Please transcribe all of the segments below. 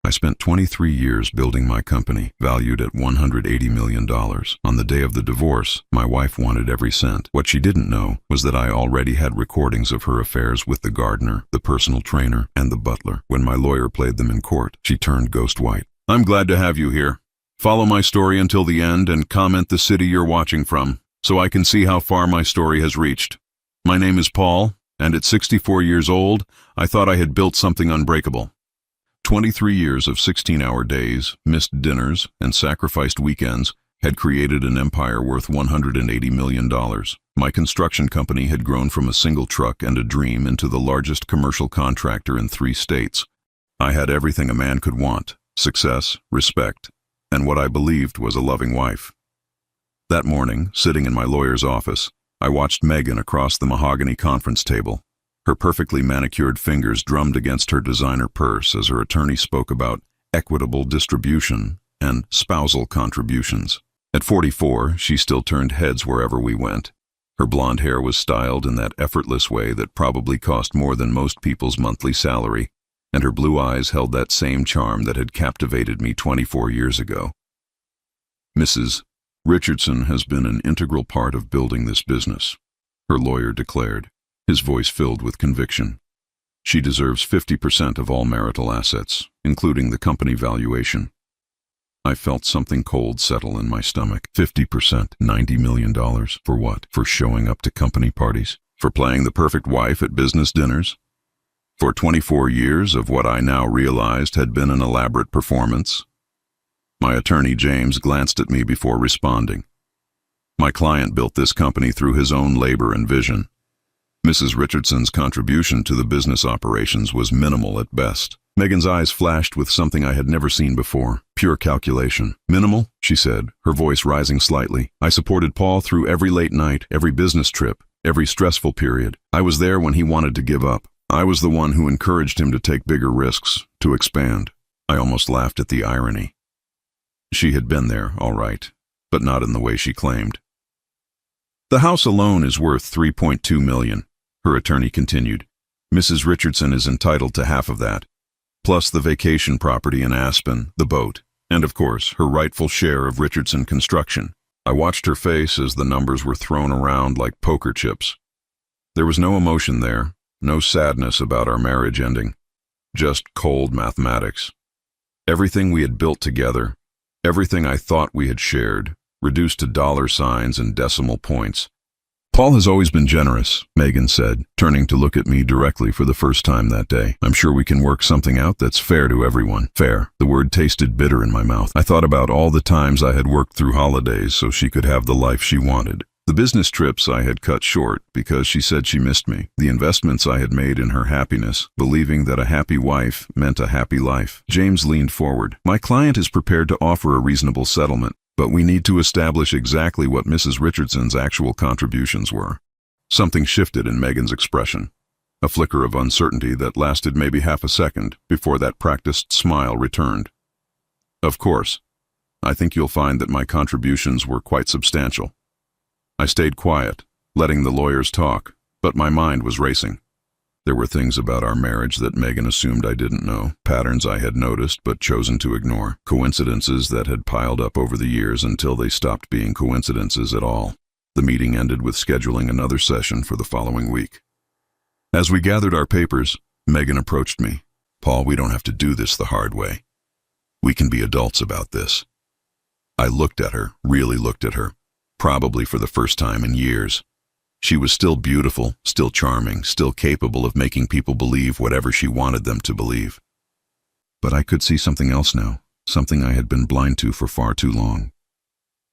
I spent 23 years building my company, valued at $180 million. On the day of the divorce, my wife wanted every cent. What she didn't know was that I already had recordings of her affairs with the gardener, the personal trainer, and the butler. When my lawyer played them in court, she turned ghost white. "I'm glad to have you here. Follow my story until the end and comment the city you're watching from, so I can see how far my story has reached. My name is Paul, and at 64 years old, I thought I had built something unbreakable. 23 years of 16-hour days, missed dinners, and sacrificed weekends had created an empire worth $180 million. My construction company had grown from a single truck and a dream into the largest commercial contractor in 3 states. I had everything a man could want: success, respect, and what I believed was a loving wife. That morning, sitting in my lawyer's office, I watched Megan across the mahogany conference table. Her perfectly manicured fingers drummed against her designer purse as her attorney spoke about equitable distribution and spousal contributions. At 44, she still turned heads wherever we went. Her blonde hair was styled in that effortless way that probably cost more than most people's monthly salary, and her blue eyes held that same charm that had captivated me 24 years ago. "Mrs. Richardson has been an integral part of building this business," her lawyer declared, his voice filled with conviction. "She deserves 50% of all marital assets, including the company valuation." I felt something cold settle in my stomach. 50%, $90 million. For what? For showing up to company parties? For playing the perfect wife at business dinners? For 24 years of what I now realized had been an elaborate performance? My attorney, James, glanced at me before responding. "My client built this company through his own labor and vision. Mrs. Richardson's contribution to the business operations was minimal at best." Megan's eyes flashed with something I had never seen before: pure calculation. "Minimal?" she said, her voice rising slightly. "I supported Paul through every late night, every business trip, every stressful period. I was there when he wanted to give up. I was the one who encouraged him to take bigger risks, to expand." I almost laughed at the irony. She had been there, all right, but not in the way she claimed. "The house alone is worth $3.2 million, her attorney continued. "Mrs. Richardson is entitled to half of that, plus the vacation property in Aspen, the boat, and of course, her rightful share of Richardson Construction." I watched her face as the numbers were thrown around like poker chips. There was no emotion there, no sadness about our marriage ending, just cold mathematics. Everything we had built together, everything I thought we had shared, reduced to dollar signs and decimal points. "Paul has always been generous," Megan said, turning to look at me directly for the first time that day. "I'm sure we can work something out that's fair to everyone." Fair. The word tasted bitter in my mouth. I thought about all the times I had worked through holidays so she could have the life she wanted. The business trips I had cut short because she said she missed me. The investments I had made in her happiness, believing that a happy wife meant a happy life. James leaned forward. "My client is prepared to offer a reasonable settlement, but we need to establish exactly what Mrs. Richardson's actual contributions were." Something shifted in Megan's expression, a flicker of uncertainty that lasted maybe half a second before that practiced smile returned. "Of course. I think you'll find that my contributions were quite substantial." I stayed quiet, letting the lawyers talk, but my mind was racing. There were things about our marriage that Megan assumed I didn't know, patterns I had noticed but chosen to ignore, coincidences that had piled up over the years until they stopped being coincidences at all. The meeting ended with scheduling another session for the following week. As we gathered our papers, Megan approached me. "Paul, we don't have to do this the hard way. We can be adults about this." I looked at her, really looked at her, probably for the first time in years. She was still beautiful, still charming, still capable of making people believe whatever she wanted them to believe. But I could see something else now, something I had been blind to for far too long.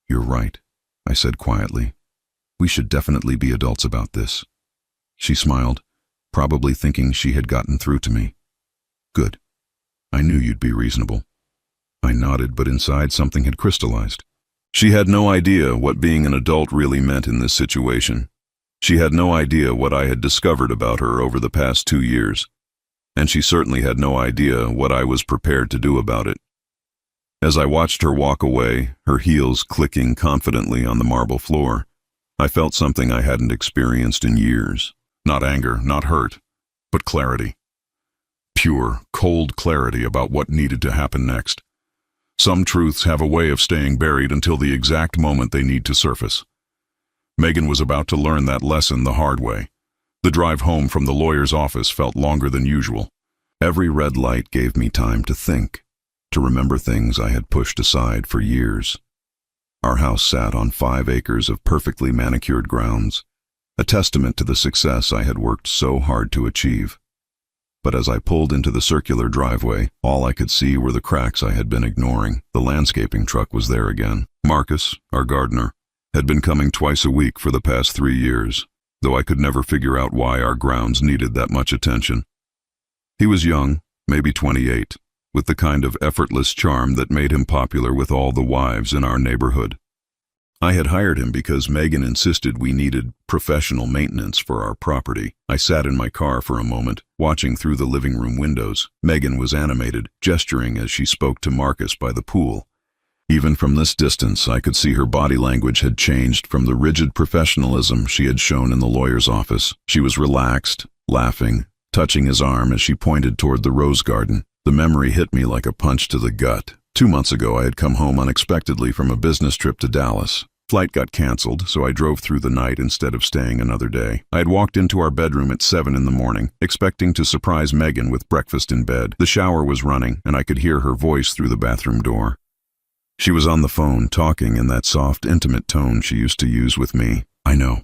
"You're right," I said quietly. "We should definitely be adults about this." She smiled, probably thinking she had gotten through to me. "Good. I knew you'd be reasonable." I nodded, but inside something had crystallized. She had no idea what being an adult really meant in this situation. She had no idea what I had discovered about her over the past 2 years, and she certainly had no idea what I was prepared to do about it. As I watched her walk away, her heels clicking confidently on the marble floor, I felt something I hadn't experienced in years. Not anger, not hurt, but clarity. Pure, cold clarity about what needed to happen next. Some truths have a way of staying buried until the exact moment they need to surface. Megan was about to learn that lesson the hard way. The drive home from the lawyer's office felt longer than usual. Every red light gave me time to think, to remember things I had pushed aside for years. Our house sat on 5 acres of perfectly manicured grounds, a testament to the success I had worked so hard to achieve. But as I pulled into the circular driveway, all I could see were the cracks I had been ignoring. The landscaping truck was there again. Marcus, our gardener, had been coming twice a week for the past 3 years, though I could never figure out why our grounds needed that much attention. He was young, maybe 28, with the kind of effortless charm that made him popular with all the wives in our neighborhood. I had hired him because Megan insisted we needed professional maintenance for our property. I sat in my car for a moment, watching through the living room windows. Megan was animated, gesturing as she spoke to Marcus by the pool. Even from this distance, I could see her body language had changed from the rigid professionalism she had shown in the lawyer's office. She was relaxed, laughing, touching his arm as she pointed toward the rose garden. The memory hit me like a punch to the gut. 2 months ago, I had come home unexpectedly from a business trip to Dallas. Flight got canceled, so I drove through the night instead of staying another day. I had walked into our bedroom at 7 in the morning, expecting to surprise Megan with breakfast in bed. The shower was running, and I could hear her voice through the bathroom door. She was on the phone, talking in that soft, intimate tone she used to use with me. I know,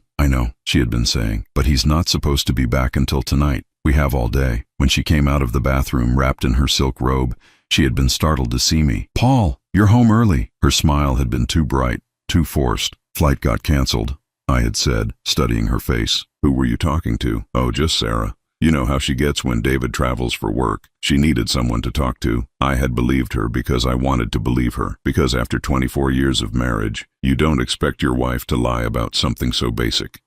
she had been saying, but he's not supposed to be back until tonight. We have all day. When she came out of the bathroom wrapped in her silk robe, she had been startled to see me. "Paul, you're home early." Her smile had been too bright, too forced. "Flight got canceled," I had said, studying her face. "Who were you talking to?" "Oh, just Sarah. You know how she gets when David travels for work. She needed someone to talk to." I had believed her because I wanted to believe her, because after 24 years of marriage, you don't expect your wife to lie about something so basic.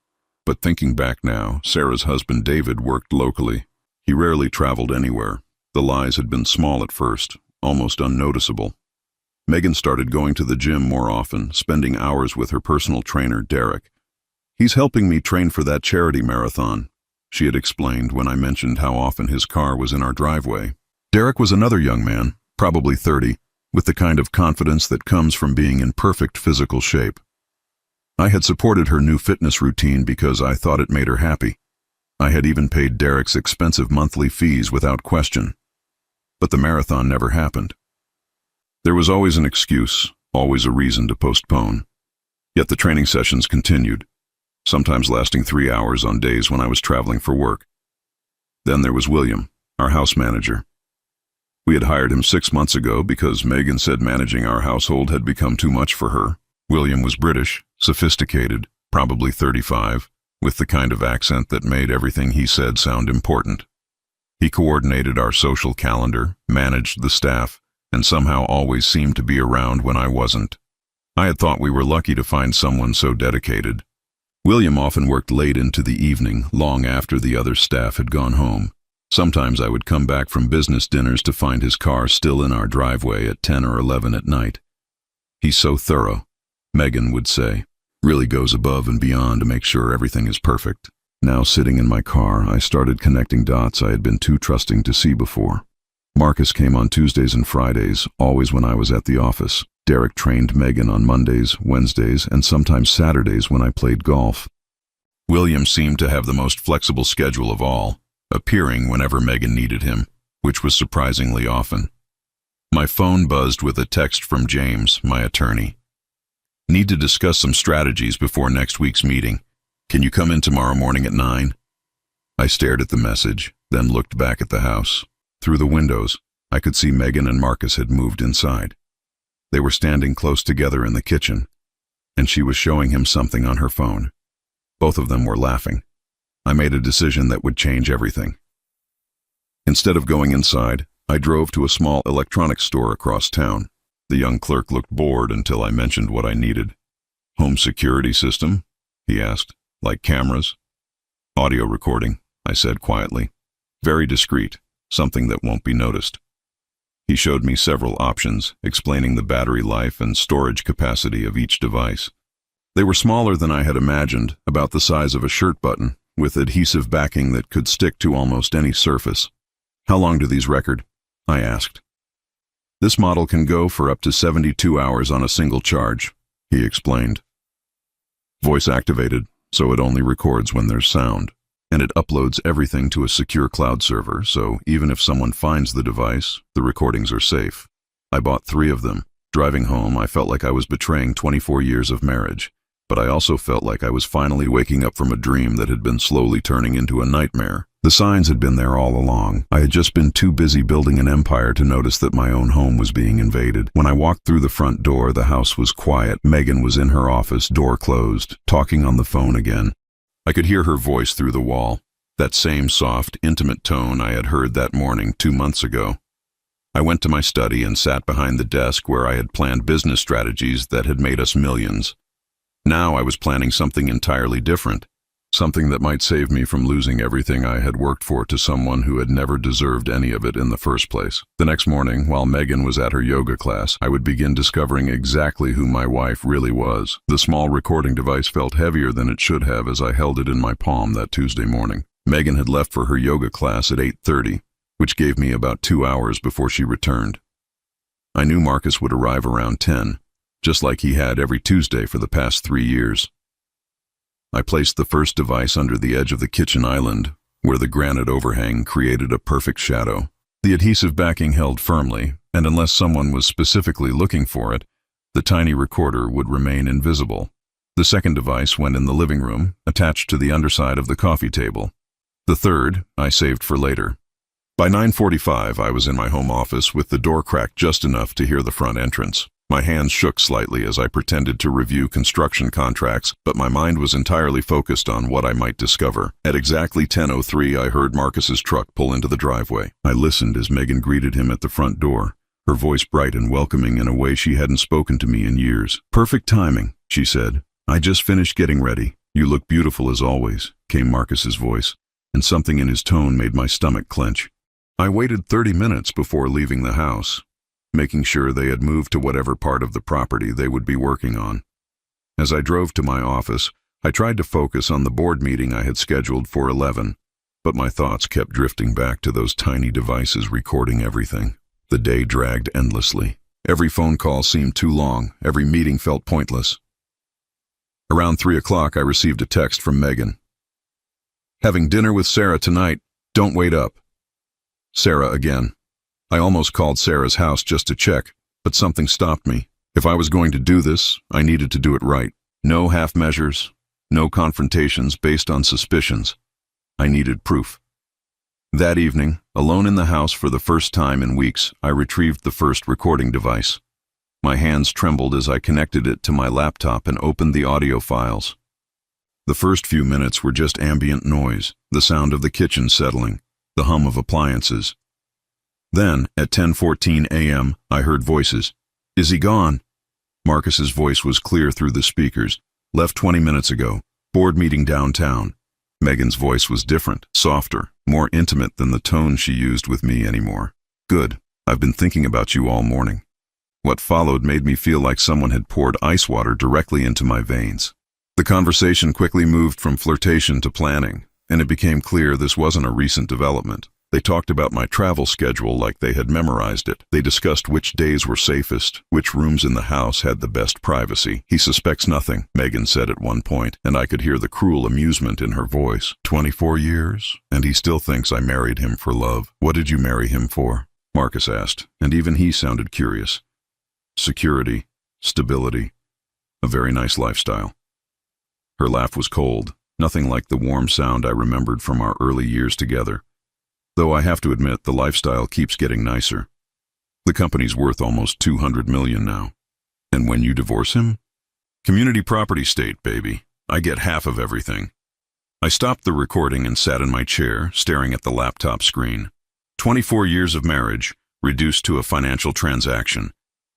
But thinking back now, Sarah's husband David worked locally. He rarely traveled anywhere. The lies had been small at first, almost unnoticeable. Megan started going to the gym more often, spending hours with her personal trainer, Derek. "He's helping me train for that charity marathon," she had explained when I mentioned how often his car was in our driveway. Derek was another young man, probably 30, with the kind of confidence that comes from being in perfect physical shape. I had supported her new fitness routine because I thought it made her happy. I had even paid Derek's expensive monthly fees without question. But the marathon never happened. There was always an excuse, always a reason to postpone. Yet the training sessions continued, sometimes lasting 3 hours on days when I was traveling for work. Then there was William, our house manager. We had hired him 6 months ago because Megan said managing our household had become too much for her. William was British, sophisticated, probably 35, with the kind of accent that made everything he said sound important. He coordinated our social calendar, managed the staff, and somehow always seemed to be around when I wasn't. I had thought we were lucky to find someone so dedicated. William often worked late into the evening, long after the other staff had gone home. Sometimes I would come back from business dinners to find his car still in our driveway at 10 or 11 at night. "He's so thorough," Megan would say. "Really goes above and beyond to make sure everything is perfect." Now, sitting in my car, I started connecting dots I had been too trusting to see before. Marcus came on Tuesdays and Fridays, always when I was at the office. Derek trained Megan on Mondays, Wednesdays, and sometimes Saturdays when I played golf. William seemed to have the most flexible schedule of all, appearing whenever Megan needed him, which was surprisingly often. My phone buzzed with a text from James, my attorney. "Need to discuss some strategies before next week's meeting. Can you come in tomorrow morning at 9? I stared at the message, then looked back at the house. Through the windows, I could see Megan and Marcus had moved inside. They were standing close together in the kitchen, and she was showing him something on her phone. Both of them were laughing. I made a decision that would change everything. Instead of going inside, I drove to a small electronics store across town. The young clerk looked bored until I mentioned what I needed. "Home security system?" he asked. "Like cameras?" "Audio recording," I said quietly. "Very discreet, something that won't be noticed." He showed me several options, explaining the battery life and storage capacity of each device. They were smaller than I had imagined, about the size of a shirt button, with adhesive backing that could stick to almost any surface. How long do these record? I asked. This model can go for up to 72 hours on a single charge, he explained. Voice activated, so it only records when there's sound. And it uploads everything to a secure cloud server, so even if someone finds the device, the recordings are safe. I bought 3 of them. Driving home, I felt like I was betraying 24 years of marriage, but I also felt like I was finally waking up from a dream that had been slowly turning into a nightmare. The signs had been there all along. I had just been too busy building an empire to notice that my own home was being invaded. When I walked through the front door, the house was quiet. Megan was in her office, door closed, talking on the phone again. I could hear her voice through the wall, that same soft, intimate tone I had heard that morning 2 months ago. I went to my study and sat behind the desk where I had planned business strategies that had made us millions. Now I was planning something entirely different, something that might save me from losing everything I had worked for to someone who had never deserved any of it in the first place. The next morning, while Megan was at her yoga class, I would begin discovering exactly who my wife really was. The small recording device felt heavier than it should have as I held it in my palm that Tuesday morning. Megan had left for her yoga class at 8:30, which gave me about 2 hours before she returned. I knew Marcus would arrive around 10, just like he had every Tuesday for the past 3 years. I placed the first device under the edge of the kitchen island, where the granite overhang created a perfect shadow. The adhesive backing held firmly, and unless someone was specifically looking for it, the tiny recorder would remain invisible. The second device went in the living room, attached to the underside of the coffee table. The third I saved for later. By 9:45, I was in my home office with the door cracked just enough to hear the front entrance. My hands shook slightly as I pretended to review construction contracts, but my mind was entirely focused on what I might discover. At exactly 10:03, I heard Marcus's truck pull into the driveway. I listened as Megan greeted him at the front door, her voice bright and welcoming in a way she hadn't spoken to me in years. "Perfect timing," she said. "I just finished getting ready. You look beautiful as always," came Marcus's voice, and something in his tone made my stomach clench. I waited 30 minutes before leaving the house, making sure they had moved to whatever part of the property they would be working on. As I drove to my office, I tried to focus on the board meeting I had scheduled for 11, but my thoughts kept drifting back to those tiny devices recording everything. The day dragged endlessly. Every phone call seemed too long, every meeting felt pointless. Around 3 o'clock, I received a text from Megan. "Having dinner with Sarah tonight. Don't wait up." Sarah again. I almost called Sarah's house just to check, but something stopped me. If I was going to do this, I needed to do it right. No half measures, no confrontations based on suspicions. I needed proof. That evening, alone in the house for the first time in weeks, I retrieved the first recording device. My hands trembled as I connected it to my laptop and opened the audio files. The first few minutes were just ambient noise, the sound of the kitchen settling, the hum of appliances. Then, at 10:14 a.m., I heard voices. "Is he gone?" Marcus's voice was clear through the speakers. "Left 20 minutes ago. Board meeting downtown." Megan's voice was different, softer, more intimate than the tone she used with me anymore. "Good. I've been thinking about you all morning." What followed made me feel like someone had poured ice water directly into my veins. The conversation quickly moved from flirtation to planning, and it became clear this wasn't a recent development. They talked about my travel schedule like they had memorized it. They discussed which days were safest, which rooms in the house had the best privacy. "He suspects nothing," Megan said at one point, and I could hear the cruel amusement in her voice. 24 years, and he still thinks I married him for love. "What did you marry him for?" Marcus asked, and even he sounded curious. "Security, stability, a very nice lifestyle." Her laugh was cold, nothing like the warm sound I remembered from our early years together. Though I have to admit, the lifestyle keeps getting nicer. The company's worth almost $200 million now. "And when you divorce him?" "Community property state, baby. I get half of everything." I stopped the recording and sat in my chair, staring at the laptop screen. 24 years of marriage, reduced to a financial transaction.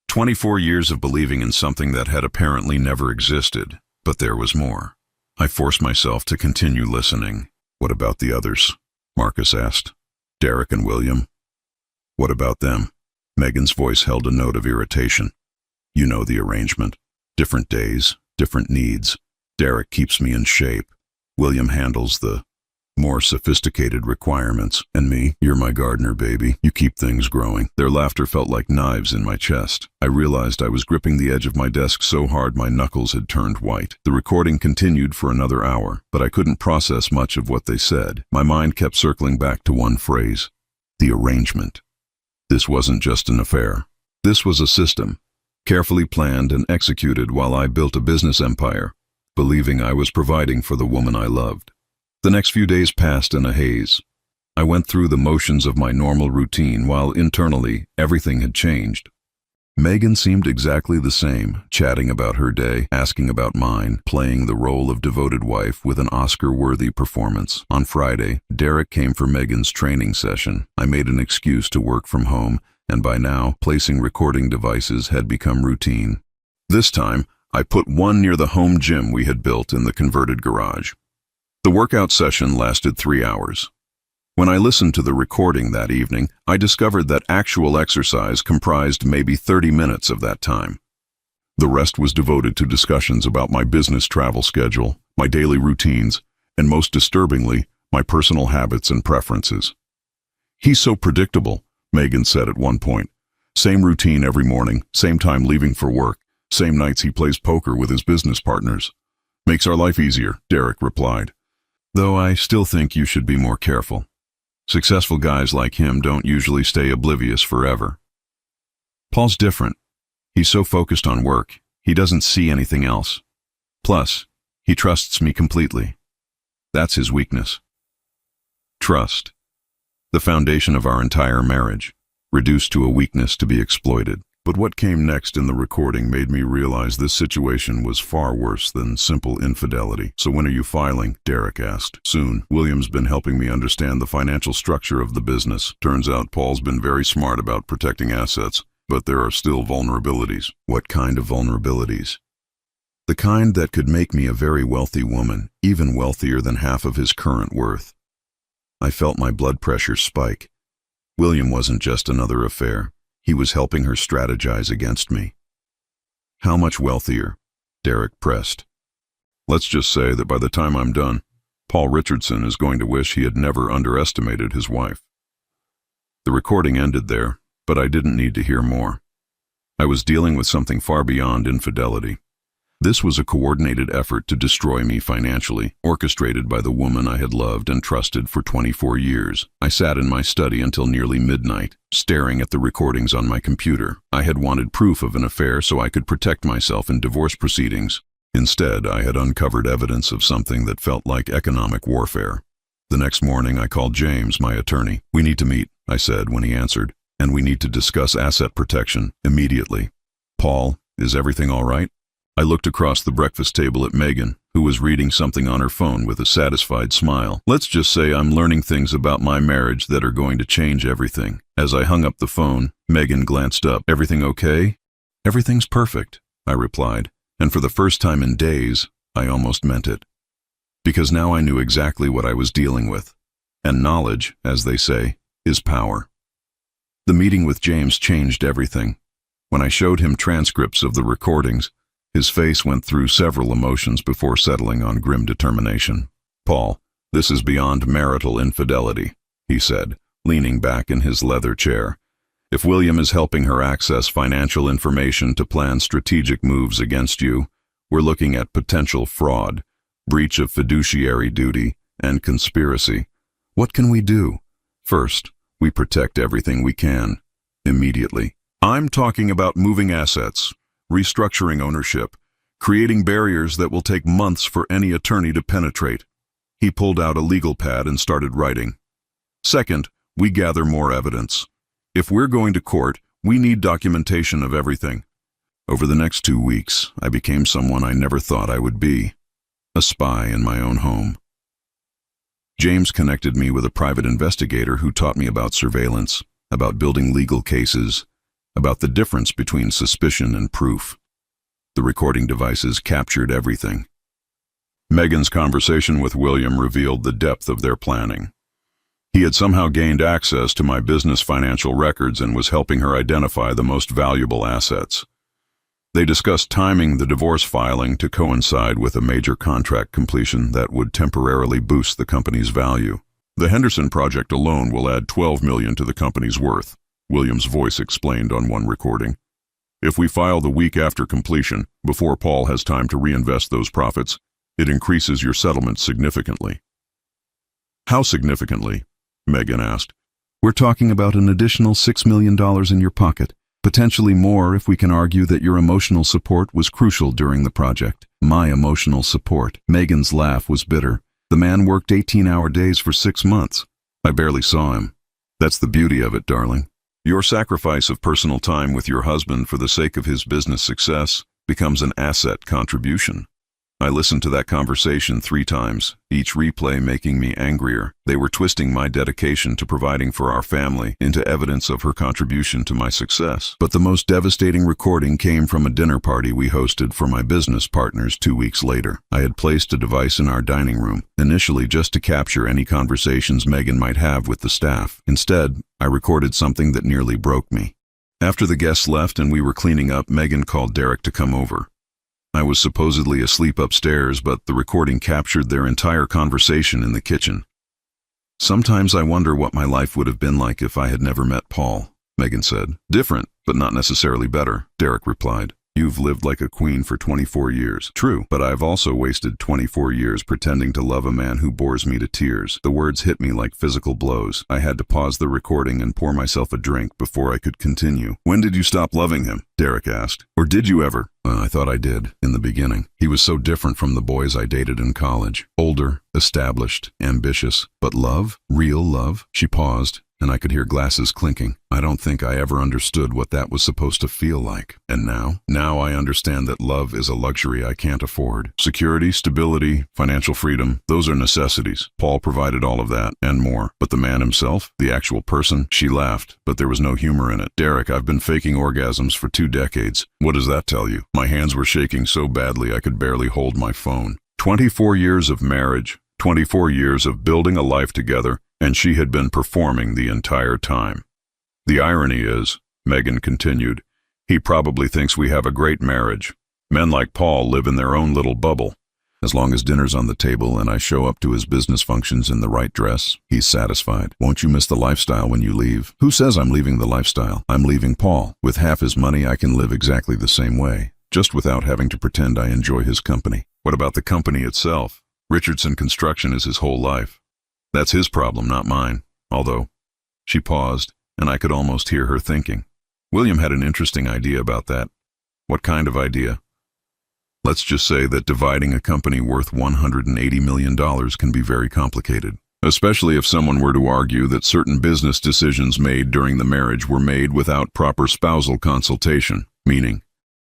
24 years of believing in something that had apparently never existed, but there was more. I forced myself to continue listening. "What about the others?" Marcus asked. "Derek and William?" "What about them?" Megan's voice held a note of irritation. "You know the arrangement. Different days, different needs. Derek keeps me in shape. William handles the More sophisticated requirements. And me, you're my gardener, baby. You keep things growing. Their laughter felt like knives in my chest. I realized I was gripping the edge of my desk so hard my knuckles had turned white. The recording continued for another hour, but I couldn't process much of what they said. My mind kept circling back to one phrase: the arrangement. This wasn't just an affair. This was a system, carefully planned and executed while I built a business empire, believing I was providing for the woman I loved. The next few days passed in a haze. I went through the motions of my normal routine while internally everything had changed. Megan seemed exactly the same, chatting about her day, asking about mine, playing the role of devoted wife with an Oscar-worthy performance. On Friday, Derek came for Megan's training session. I made an excuse to work from home, and by now, placing recording devices had become routine. This time, I put one near the home gym we had built in the converted garage. The workout session lasted 3 hours. When I listened to the recording that evening, I discovered that actual exercise comprised maybe 30 minutes of that time. The rest was devoted to discussions about my business travel schedule, my daily routines, and most disturbingly, my personal habits and preferences. "He's so predictable," Megan said at one point. "Same routine every morning, same time leaving for work, same nights he plays poker with his business partners. Makes our life easier," Derek replied. "Though I still think you should be more careful. Successful guys like him don't usually stay oblivious forever." "Paul's different. He's so focused on work, he doesn't see anything else. Plus, he trusts me completely. That's his weakness." Trust. The foundation of our entire marriage, reduced to a weakness to be exploited. But what came next in the recording made me realize this situation was far worse than simple infidelity. "So when are you filing?" Derek asked. "Soon. William's been helping me understand the financial structure of the business. Turns out Paul's been very smart about protecting assets, but there are still vulnerabilities." "What kind of vulnerabilities?" "The kind that could make me a very wealthy woman, even wealthier than half of his current worth." I felt my blood pressure spike. William wasn't just another affair. He was helping her strategize against me. "How much wealthier?" Derek pressed. "Let's just say that by the time I'm done, Paul Richardson is going to wish he had never underestimated his wife." The recording ended there, but I didn't need to hear more. I was dealing with something far beyond infidelity. This was a coordinated effort to destroy me financially, orchestrated by the woman I had loved and trusted for 24 years. I sat in my study until nearly midnight, staring at the recordings on my computer. I had wanted proof of an affair so I could protect myself in divorce proceedings. Instead, I had uncovered evidence of something that felt like economic warfare. The next morning, I called James, my attorney. "We need to meet," I said when he answered, "and we need to discuss asset protection immediately." "Paul, is everything all right?" I looked across the breakfast table at Megan, who was reading something on her phone with a satisfied smile. "Let's just say I'm learning things about my marriage that are going to change everything." As I hung up the phone, Megan glanced up. "Everything okay?" "Everything's perfect," I replied, and for the first time in days, I almost meant it. Because now I knew exactly what I was dealing with. And knowledge, as they say, is power. The meeting with James changed everything. When I showed him transcripts of the recordings, his face went through several emotions before settling on grim determination. "Paul, this is beyond marital infidelity," he said, leaning back in his leather chair. "If William is helping her access financial information to plan strategic moves against you, we're looking at potential fraud, breach of fiduciary duty, and conspiracy. What can we do? First, we protect everything we can, immediately. I'm talking about moving assets, restructuring ownership, creating barriers that will take months for any attorney to penetrate." He pulled out a legal pad and started writing. "Second, we gather more evidence. If we're going to court, we need documentation of everything." Over the next 2 weeks, I became someone I never thought I would be, a spy in my own home. James connected me with a private investigator who taught me about surveillance, about building legal cases, about the difference between suspicion and proof. The recording devices captured everything. Megan's conversation with William revealed the depth of their planning. He had somehow gained access to my business financial records and was helping her identify the most valuable assets. They discussed timing the divorce filing to coincide with a major contract completion that would temporarily boost the company's value. The Henderson project alone will add $12 million to the company's worth, William's voice explained on one recording. If we file the week after completion, before Paul has time to reinvest those profits, it increases your settlement significantly. How significantly? Megan asked. We're talking about an additional $6 million in your pocket, potentially more if we can argue that your emotional support was crucial during the project. My emotional support. Megan's laugh was bitter. The man worked 18-hour days for 6 months. I barely saw him. That's the beauty of it, darling. Your sacrifice of personal time with your husband for the sake of his business success becomes an asset contribution. I listened to that conversation 3 times, each replay making me angrier. They were twisting my dedication to providing for our family into evidence of her contribution to my success. But the most devastating recording came from a dinner party we hosted for my business partners 2 weeks later. I had placed a device in our dining room, initially just to capture any conversations Megan might have with the staff. Instead, I recorded something that nearly broke me. After the guests left and we were cleaning up, Megan called Derek to come over. I was supposedly asleep upstairs, but the recording captured their entire conversation in the kitchen. Sometimes I wonder what my life would have been like if I had never met Paul, Megan said. Different, but not necessarily better, Derek replied. You've lived like a queen for 24 years. True, but I've also wasted 24 years pretending to love a man who bores me to tears. The words hit me like physical blows. I had to pause the recording and pour myself a drink before I could continue. When did you stop loving him? Derek asked. Or did you ever? I thought I did, in the beginning. He was so different from the boys I dated in college. Older, established, ambitious. But love? Real love? She paused, and I could hear glasses clinking. I don't think I ever understood what that was supposed to feel like. And now? Now I understand that love is a luxury I can't afford. Security, stability, financial freedom, those are necessities. Paul provided all of that, and more. But the man himself? The actual person? She laughed, but there was no humor in it. Derek, I've been faking orgasms for 2 decades. What does that tell you? My hands were shaking so badly I could barely hold my phone. 24 years of marriage, 24 years of building a life together, and she had been performing the entire time. The irony is, Megan continued, he probably thinks we have a great marriage. Men like Paul live in their own little bubble. As long as dinner's on the table and I show up to his business functions in the right dress, he's satisfied. Won't you miss the lifestyle when you leave? Who says I'm leaving the lifestyle? I'm leaving Paul. With half his money, I can live exactly the same way, just without having to pretend I enjoy his company. What about the company itself? Richardson Construction is his whole life. That's his problem, not mine. Although, she paused, and I could almost hear her thinking. William had an interesting idea about that. What kind of idea? Let's just say that dividing a company worth $180 million can be very complicated, especially if someone were to argue that certain business decisions made during the marriage were made without proper spousal consultation, meaning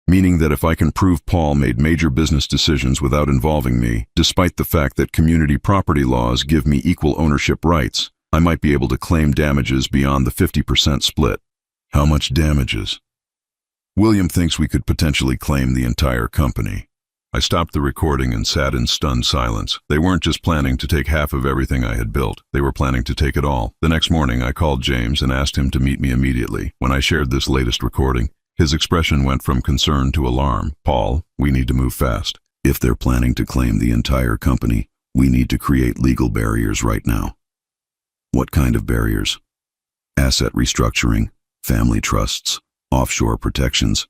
that if I can prove Paul made major business decisions without involving me, despite the fact that community property laws give me equal ownership rights, I might be able to claim damages beyond the 50% split. How much damages? William thinks we could potentially claim the entire company. I stopped the recording and sat in stunned silence. They weren't just planning to take half of everything I had built. They were planning to take it all. The next morning, I called James and asked him to meet me immediately. When I shared this latest recording, his expression went from concern to alarm. Paul, we need to move fast. If they're planning to claim the entire company, we need to create legal barriers right now. What kind of barriers? Asset restructuring, family trusts, offshore protections,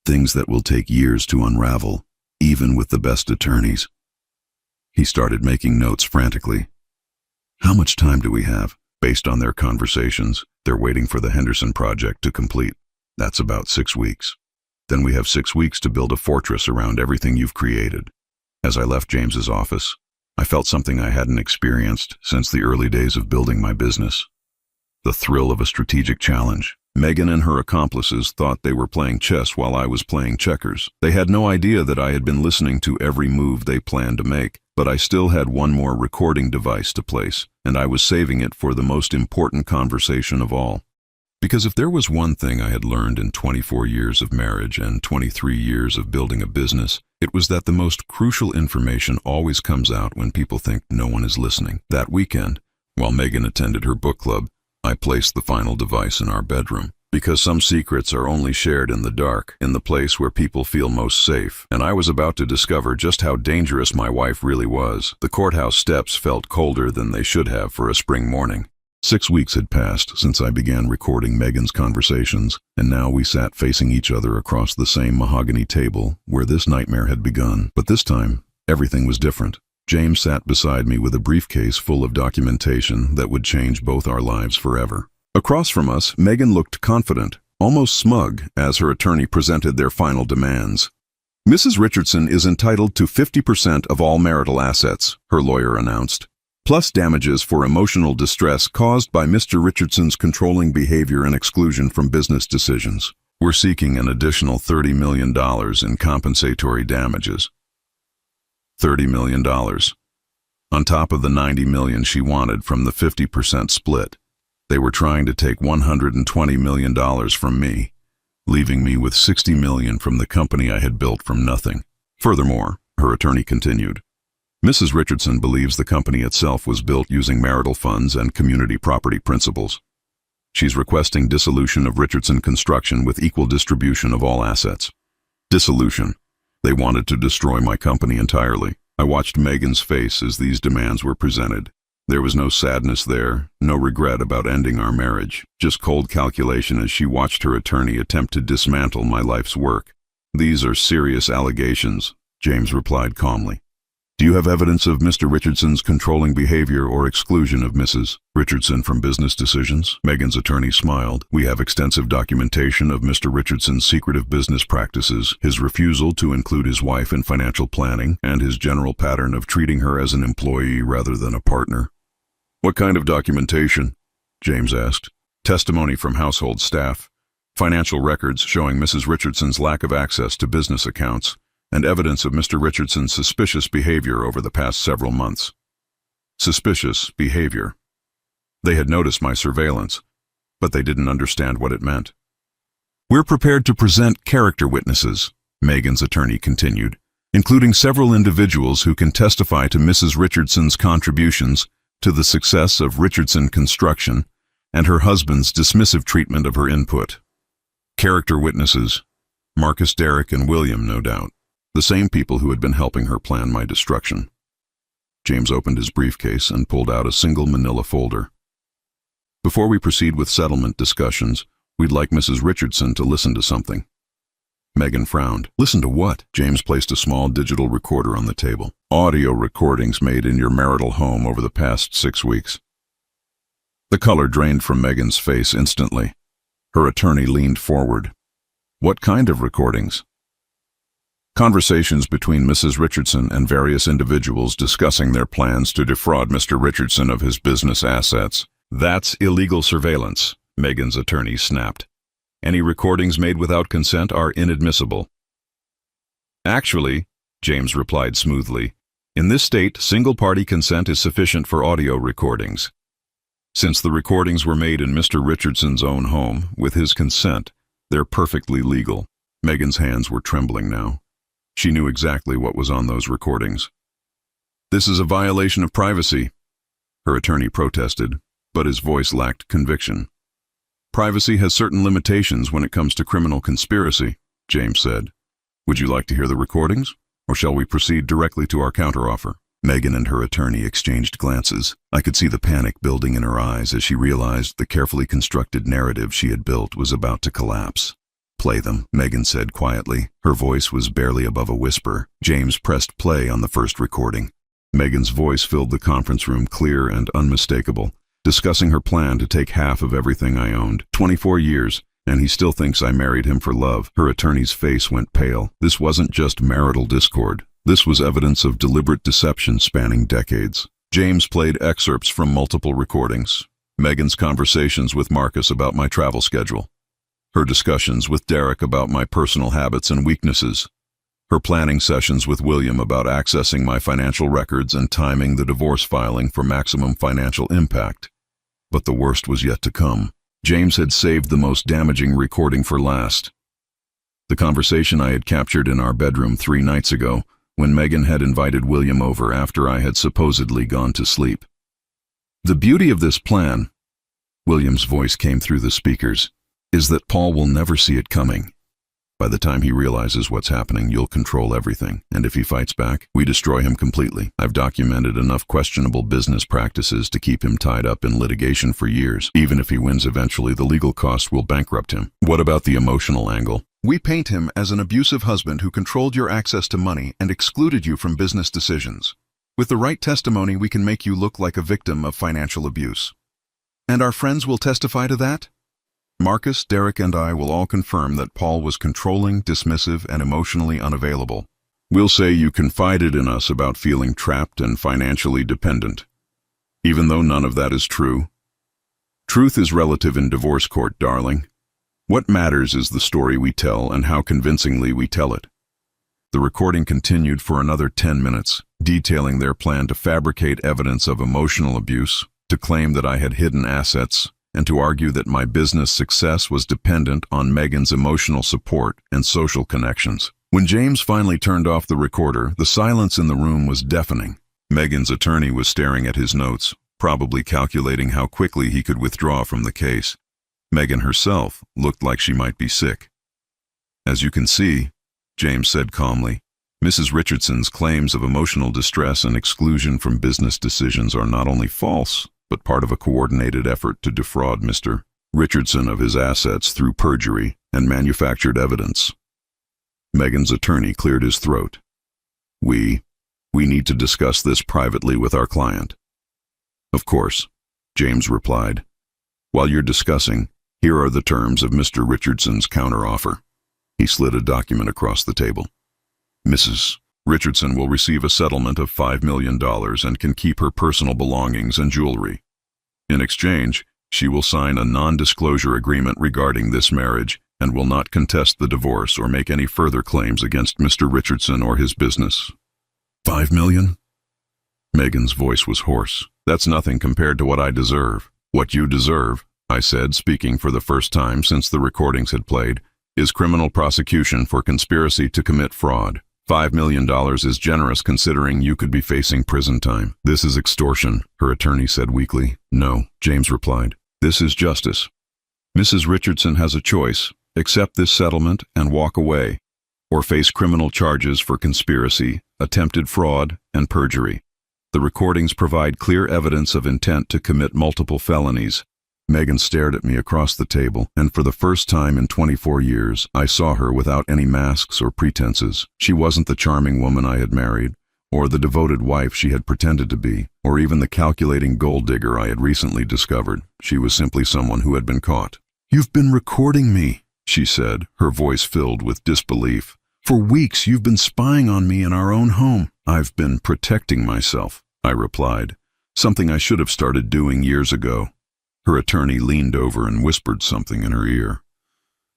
things that will take years to unravel, even with the best attorneys. He started making notes frantically. How much time do we have? Based on their conversations, they're waiting for the Henderson project to complete. That's about 6 weeks. Then we have 6 weeks to build a fortress around everything you've created. As I left James's office, I felt something I hadn't experienced since the early days of building my business. The thrill of a strategic challenge. Megan and her accomplices thought they were playing chess while I was playing checkers. They had no idea that I had been listening to every move they planned to make, but I still had one more recording device to place, and I was saving it for the most important conversation of all. Because if there was one thing I had learned in 24 years of marriage and 23 years of building a business, it was that the most crucial information always comes out when people think no one is listening. That weekend, while Megan attended her book club, I placed the final device in our bedroom. Because some secrets are only shared in the dark, in the place where people feel most safe. And I was about to discover just how dangerous my wife really was. The courthouse steps felt colder than they should have for a spring morning. 6 weeks had passed since I began recording Megan's conversations, and now we sat facing each other across the same mahogany table where this nightmare had begun. But this time, everything was different. James sat beside me with a briefcase full of documentation that would change both our lives forever. Across from us, Megan looked confident, almost smug, as her attorney presented their final demands. Mrs. Richardson is entitled to 50% of all marital assets, her lawyer announced, plus damages for emotional distress caused by Mr. Richardson's controlling behavior and exclusion from business decisions. We're seeking an additional $30 million in compensatory damages. $30 million. On top of the $90 million she wanted from the 50% split. They were trying to take $120 million from me, leaving me with $60 million from the company I had built from nothing. Furthermore, her attorney continued, Mrs. Richardson believes the company itself was built using marital funds and community property principles. She's requesting dissolution of Richardson Construction with equal distribution of all assets. Dissolution. They wanted to destroy my company entirely. I watched Megan's face as these demands were presented. There was no sadness there, no regret about ending our marriage, just cold calculation as she watched her attorney attempt to dismantle my life's work. These are serious allegations, James replied calmly. Do you have evidence of Mr. Richardson's controlling behavior or exclusion of Mrs. Richardson from business decisions? Megan's attorney smiled. We have extensive documentation of Mr. Richardson's secretive business practices, his refusal to include his wife in financial planning, and his general pattern of treating her as an employee rather than a partner. What kind of documentation? James asked. Testimony from household staff, financial records showing Mrs. Richardson's lack of access to business accounts, and evidence of Mr. Richardson's suspicious behavior over the past several months. Suspicious behavior. They had noticed my surveillance, but they didn't understand what it meant. We're prepared to present character witnesses, Megan's attorney continued, including several individuals who can testify to Mrs. Richardson's contributions to the success of Richardson Construction and her husband's dismissive treatment of her input. Character witnesses. Marcus, Derek, and William, no doubt. The same people who had been helping her plan my destruction. James opened his briefcase and pulled out a single manila folder. Before we proceed with settlement discussions, we'd like Mrs. Richardson to listen to something. Megan frowned. Listen to what? James placed a small digital recorder on the table. Audio recordings made in your marital home over the past 6 weeks. The color drained from Megan's face instantly. Her attorney leaned forward. What kind of recordings? Conversations between Mrs. Richardson and various individuals discussing their plans to defraud Mr. Richardson of his business assets. That's illegal surveillance, Megan's attorney snapped. Any recordings made without consent are inadmissible. Actually, James replied smoothly, in this state, single-party consent is sufficient for audio recordings. Since the recordings were made in Mr. Richardson's own home, with his consent, they're perfectly legal. Megan's hands were trembling now. She knew exactly what was on those recordings. This is a violation of privacy, her attorney protested, but his voice lacked conviction. Privacy has certain limitations when it comes to criminal conspiracy, James said. Would you like to hear the recordings, or shall we proceed directly to our counteroffer? Megan and her attorney exchanged glances. I could see the panic building in her eyes as she realized the carefully constructed narrative she had built was about to collapse. Play them, Megan said quietly. Her voice was barely above a whisper. James pressed play on the first recording. Megan's voice filled the conference room clear and unmistakable, discussing her plan to take half of everything I owned. 24 years, and he still thinks I married him for love. Her attorney's face went pale. This wasn't just marital discord. This was evidence of deliberate deception spanning decades. James played excerpts from multiple recordings. Megan's conversations with Marcus about my travel schedule. Her discussions with Derek about my personal habits and weaknesses. Her planning sessions with William about accessing my financial records and timing the divorce filing for maximum financial impact. But the worst was yet to come. James had saved the most damaging recording for last. The conversation I had captured in our bedroom 3 nights ago, when Megan had invited William over after I had supposedly gone to sleep. The beauty of this plan, William's voice came through the speakers, is that Paul will never see it coming. By the time he realizes what's happening, you'll control everything, and if he fights back, we destroy him completely. I've documented enough questionable business practices to keep him tied up in litigation for years. Even if he wins eventually, the legal costs will bankrupt him. What about the emotional angle? We paint him as an abusive husband who controlled your access to money and excluded you from business decisions. With the right testimony, we can make you look like a victim of financial abuse. And our friends will testify to that? Marcus, Derek, and I will all confirm that Paul was controlling, dismissive, and emotionally unavailable. We'll say you confided in us about feeling trapped and financially dependent, even though none of that is true. Truth is relative in divorce court, darling. What matters is the story we tell and how convincingly we tell it. The recording continued for another 10 minutes, detailing their plan to fabricate evidence of emotional abuse, to claim that I had hidden assets, and to argue that my business success was dependent on Megan's emotional support and social connections. When James finally turned off the recorder, the silence in the room was deafening. Megan's attorney was staring at his notes, probably calculating how quickly he could withdraw from the case. Megan herself looked like she might be sick. As you can see, James said calmly, Mrs. Richardson's claims of emotional distress and exclusion from business decisions are not only false, but part of a coordinated effort to defraud Mr. Richardson of his assets through perjury and manufactured evidence. Megan's attorney cleared his throat. We need to discuss this privately with our client. Of course, James replied. While you're discussing, here are the terms of Mr. Richardson's counteroffer. He slid a document across the table. Mrs. Richardson will receive a settlement of $5 million and can keep her personal belongings and jewelry. In exchange, she will sign a non-disclosure agreement regarding this marriage and will not contest the divorce or make any further claims against Mr. Richardson or his business. $5 million? Megan's voice was hoarse. That's nothing compared to what I deserve. What you deserve, I said, speaking for the first time since the recordings had played, is criminal prosecution for conspiracy to commit fraud. $5 million is generous considering you could be facing prison time. This is extortion, her attorney said weakly. No, James replied. This is justice. Mrs. Richardson has a choice: accept this settlement and walk away, or face criminal charges for conspiracy, attempted fraud, and perjury. The recordings provide clear evidence of intent to commit multiple felonies. Megan stared at me across the table, and for the first time in 24 years, I saw her without any masks or pretenses. She wasn't the charming woman I had married, or the devoted wife she had pretended to be, or even the calculating gold digger I had recently discovered. She was simply someone who had been caught. "You've been recording me," she said, her voice filled with disbelief. "For weeks you've been spying on me in our own home." "I've been protecting myself," I replied, "something I should have started doing years ago." Her attorney leaned over and whispered something in her ear.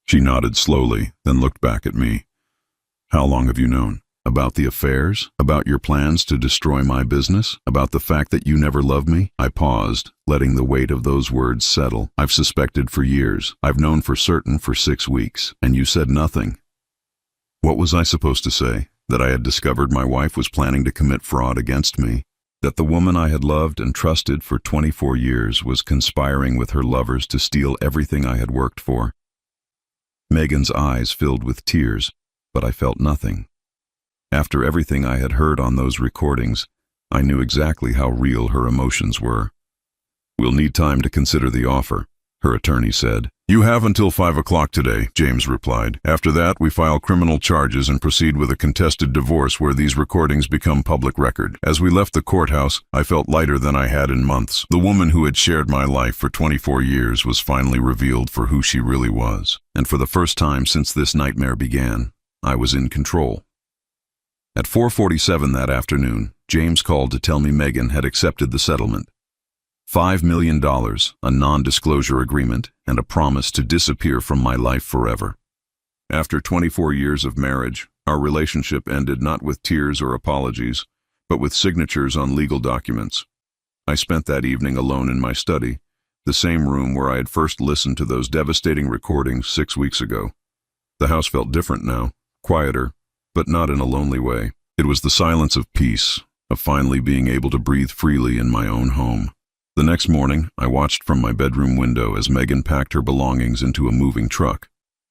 She nodded slowly, then looked back at me. "How long have you known? About the affairs? About your plans to destroy my business? About the fact that you never loved me?" I paused, letting the weight of those words settle. "I've suspected for years. I've known for certain for 6 weeks, and you said nothing." What was I supposed to say? That I had discovered my wife was planning to commit fraud against me? That the woman I had loved and trusted for 24 years was conspiring with her lovers to steal everything I had worked for? Megan's eyes filled with tears, but I felt nothing. After everything I had heard on those recordings, I knew exactly how real her emotions were. "We'll need time to consider the offer," her attorney said. "You have until 5 o'clock today," James replied. "After that, we file criminal charges and proceed with a contested divorce where these recordings become public record." As we left the courthouse, I felt lighter than I had in months. The woman who had shared my life for 24 years was finally revealed for who she really was. And for the first time since this nightmare began, I was in control. At 4:47 that afternoon, James called to tell me Megan had accepted the settlement. $5 million, a non-disclosure agreement, and a promise to disappear from my life forever. After 24 years of marriage, our relationship ended not with tears or apologies, but with signatures on legal documents. I spent that evening alone in my study, the same room where I had first listened to those devastating recordings 6 weeks ago. The house felt different now, quieter, but not in a lonely way. It was the silence of peace, of finally being able to breathe freely in my own home. The next morning, I watched from my bedroom window as Megan packed her belongings into a moving truck.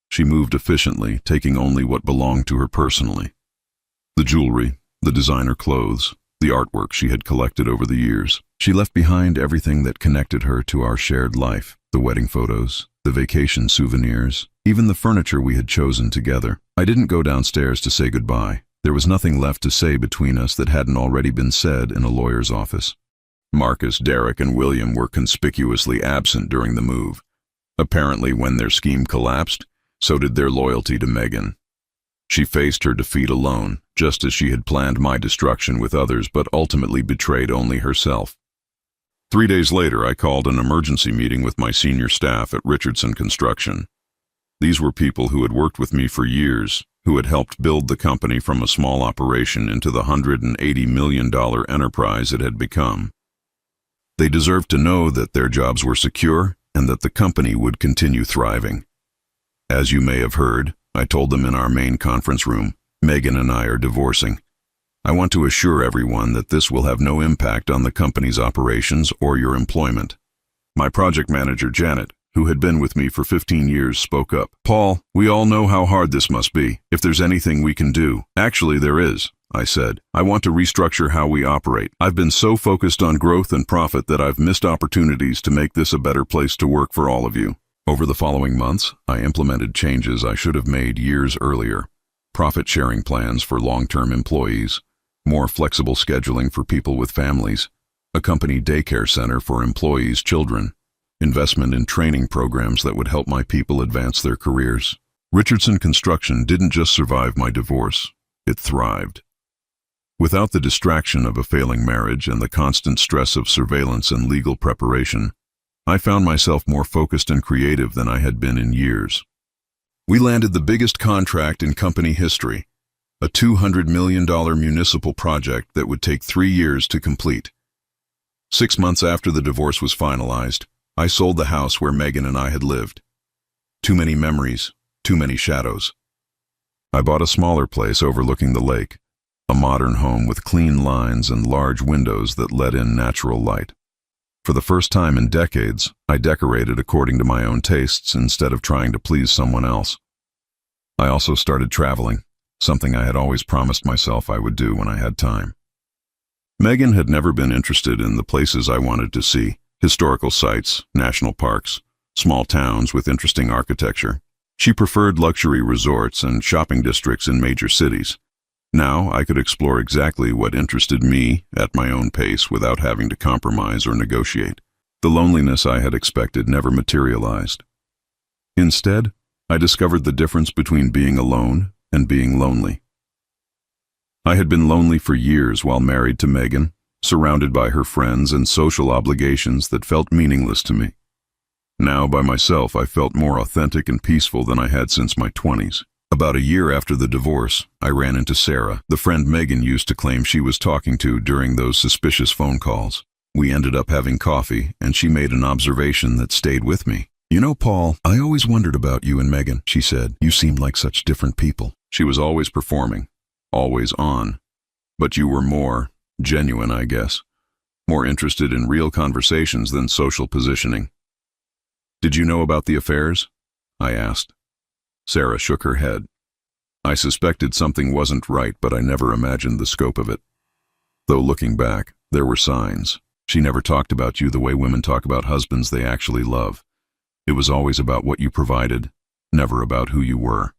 She moved efficiently, taking only what belonged to her personally. The jewelry, the designer clothes, the artwork she had collected over the years. She left behind everything that connected her to our shared life, the wedding photos, the vacation souvenirs, even the furniture we had chosen together. I didn't go downstairs to say goodbye. There was nothing left to say between us that hadn't already been said in a lawyer's office. Marcus, Derek, and William were conspicuously absent during the move. Apparently, when their scheme collapsed, so did their loyalty to Megan. She faced her defeat alone, just as she had planned my destruction with others, but ultimately betrayed only herself. 3 days later, I called an emergency meeting with my senior staff at Richardson Construction. These were people who had worked with me for years, who had helped build the company from a small operation into the $180 million enterprise it had become. They deserved to know that their jobs were secure and that the company would continue thriving. As you may have heard, I told them in our main conference room, Megan and I are divorcing. I want to assure everyone that this will have no impact on the company's operations or your employment. My project manager, Janet, who had been with me for 15 years, spoke up. Paul, we all know how hard this must be. If there's anything we can do. Actually, there is, I said. I want to restructure how we operate. I've been so focused on growth and profit that I've missed opportunities to make this a better place to work for all of you. Over the following months, I implemented changes I should have made years earlier. Profit-sharing plans for long-term employees, more flexible scheduling for people with families, a company daycare center for employees' children, investment in training programs that would help my people advance their careers. Richardson Construction didn't just survive my divorce, it thrived. Without the distraction of a failing marriage and the constant stress of surveillance and legal preparation, I found myself more focused and creative than I had been in years. We landed the biggest contract in company history, a $200 million municipal project that would take 3 years to complete. 6 months after the divorce was finalized, I sold the house where Megan and I had lived. Too many memories, too many shadows. I bought a smaller place overlooking the lake, a modern home with clean lines and large windows that let in natural light. For the first time in decades, I decorated according to my own tastes instead of trying to please someone else. I also started traveling, something I had always promised myself I would do when I had time. Megan had never been interested in the places I wanted to see, historical sites, national parks, small towns with interesting architecture. She preferred luxury resorts and shopping districts in major cities. Now I could explore exactly what interested me at my own pace without having to compromise or negotiate. The loneliness I had expected never materialized. Instead, I discovered the difference between being alone and being lonely. I had been lonely for years while married to Megan, surrounded by her friends and social obligations that felt meaningless to me. Now, by myself, I felt more authentic and peaceful than I had since my 20s. About a year after the divorce, I ran into Sarah, the friend Megan used to claim she was talking to during those suspicious phone calls. We ended up having coffee, and she made an observation that stayed with me. You know, Paul, I always wondered about you and Megan, she said. You seem like such different people. She was always performing, always on. But you were more genuine, I guess. More interested in real conversations than social positioning. Did you know about the affairs? I asked. Sarah shook her head. I suspected something wasn't right, but I never imagined the scope of it. Though looking back, there were signs. She never talked about you the way women talk about husbands they actually love. It was always about what you provided, never about who you were.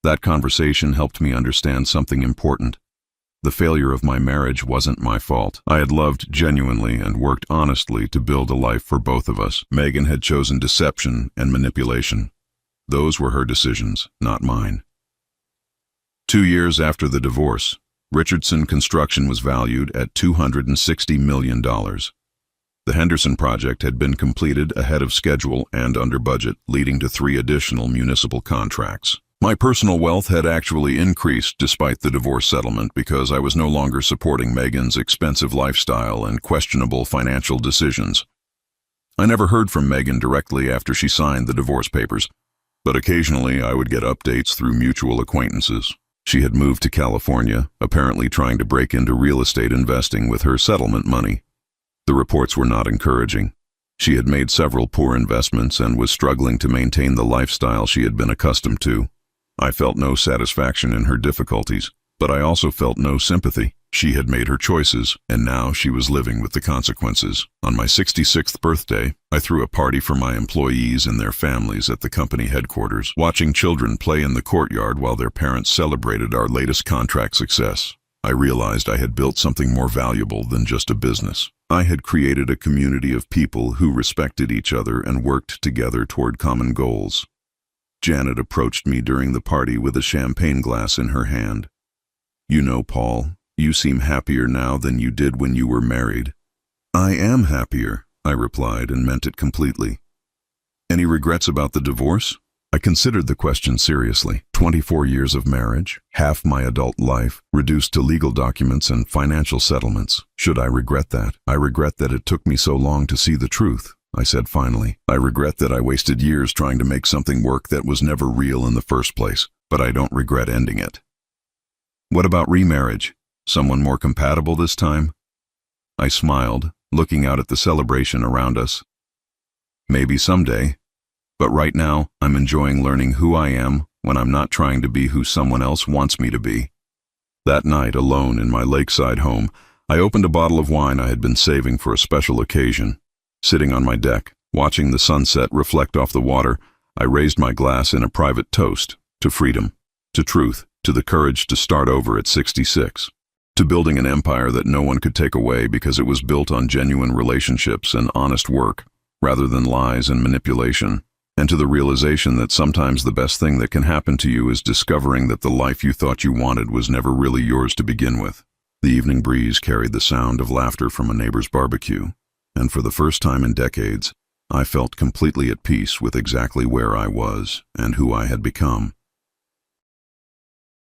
That conversation helped me understand something important. The failure of my marriage wasn't my fault. I had loved genuinely and worked honestly to build a life for both of us. Megan had chosen deception and manipulation. Those were her decisions, not mine. 2 years after the divorce, Richardson Construction was valued at $260 million. The Henderson project had been completed ahead of schedule and under budget, leading to 3 additional municipal contracts. My personal wealth had actually increased despite the divorce settlement because I was no longer supporting Megan's expensive lifestyle and questionable financial decisions. I never heard from Megan directly after she signed the divorce papers, but occasionally I would get updates through mutual acquaintances. She had moved to California, apparently trying to break into real estate investing with her settlement money. The reports were not encouraging. She had made several poor investments and was struggling to maintain the lifestyle she had been accustomed to. I felt no satisfaction in her difficulties, but I also felt no sympathy. She had made her choices, and now she was living with the consequences. On my 66th birthday, I threw a party for my employees and their families at the company headquarters, watching children play in the courtyard while their parents celebrated our latest contract success. I realized I had built something more valuable than just a business. I had created a community of people who respected each other and worked together toward common goals. Janet approached me during the party with a champagne glass in her hand. "You know, Paul, you seem happier now than you did when you were married." "I am happier," I replied, and meant it completely. "Any regrets about the divorce?" I considered the question seriously. 24 years of marriage, half my adult life, reduced to legal documents and financial settlements. Should I regret that? "I regret that it took me so long to see the truth," I said finally. "I regret that I wasted years trying to make something work that was never real in the first place, but I don't regret ending it." "What about remarriage? Someone more compatible this time?" I smiled, looking out at the celebration around us. "Maybe someday. But right now, I'm enjoying learning who I am when I'm not trying to be who someone else wants me to be." That night, alone in my lakeside home, I opened a bottle of wine I had been saving for a special occasion. Sitting on my deck, watching the sunset reflect off the water, I raised my glass in a private toast to freedom, to truth, to the courage to start over at 66, to building an empire that no one could take away because it was built on genuine relationships and honest work, rather than lies and manipulation, and to the realization that sometimes the best thing that can happen to you is discovering that the life you thought you wanted was never really yours to begin with. The evening breeze carried the sound of laughter from a neighbor's barbecue, and for the first time in decades, I felt completely at peace with exactly where I was and who I had become.